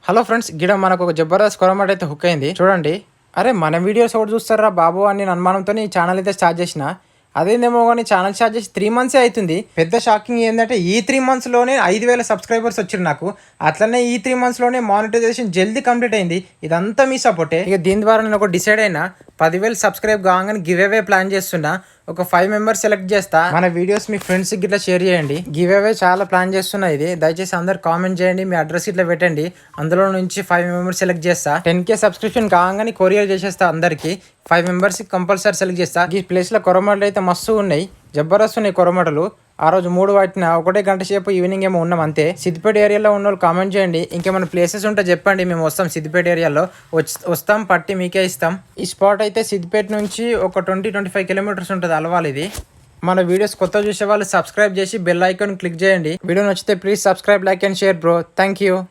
Hello friends, గిడ మనకు ఒక జబర్దస్త్ కొరమాట అయితే హుక్ అయింది చూడండి. అరే మన వీడియోస్ ఒకటి చూస్తారా బాబు అని నేను అనుమానంతో ఈ ఛానల్ అయితే స్టార్ట్ చేసిన. అదేందేమో కానీ ఛానల్ స్టార్ట్ చేసి 3 మంత్సే అవుతుంది. పెద్ద షాకింగ్ ఏంటంటే ఈ 3 మంత్స్లోనే 5,000 సబ్స్క్రైబర్స్ వచ్చారు నాకు. అట్లనే ఈ 3 మంత్స్లోనే మానిటైజేషన్ జల్దీ కంప్లీట్ అయింది. ఇదంతా మీ సపోర్టే. ఇక దీని ద్వారా నేను ఒక డిసైడ్ అయినా 10,000 సబ్స్క్రైబ్ కాగానే గివ్ అవే ప్లాన్ చేస్తున్నా. ఒక 5 మెంబర్స్ సెలెక్ట్ చేస్తా. మన వీడియోస్ మీ ఫ్రెండ్స్ గిట్లా షేర్ చేయండి. గివ్ అవే చాలా ప్లాన్ చేస్తున్నా. ఇది దయచేసి అందరు కామెంట్ చేయండి, మీ అడ్రస్ ఇట్లా పెట్టండి. అందులో నుంచి 5 మెంబర్స్ సెలెక్ట్ చేస్తా. 10K సబ్స్క్రిప్షన్ కాగానే కొరియర్ చేసేస్తా అందరికి. 5 మెంబర్స్ కంపల్సరీ సెలెక్ట్ చేస్తా. ఈ ప్లేస్ లో కొరమటలు అయితే మస్తు ఉన్నాయి, జబర్దస్త్ ఉన్నాయి కొరమటలు. ఆ రోజు 3 వాటిన ఒకటే గంట సేపు ఈవినింగ్ ఏమో ఉన్నాం అంతే. సిద్దిపేట ఏరియాలో ఉన్న వాళ్ళు కామెంట్ చేయండి. ఇంకేమైనా ప్లేసెస్ ఉంటే చెప్పండి, మేము వస్తాం. సిద్దిపేట ఏరియాలో వస్తాం, పట్టి మీకే ఇస్తాం. ఈ స్పాట్ అయితే సిద్దిపేట నుంచి ఒక 20-25 కిలోమీటర్స్ ఉంటుంది అలవాల్. ఇది మన వీడియోస్ కొత్త చూసే వాళ్ళు సబ్స్క్రైబ్ చేసి బెల్ ఐకాన్ క్లిక్ చేయండి. వీడియో నచ్చితే please subscribe, like and share bro. Thank you.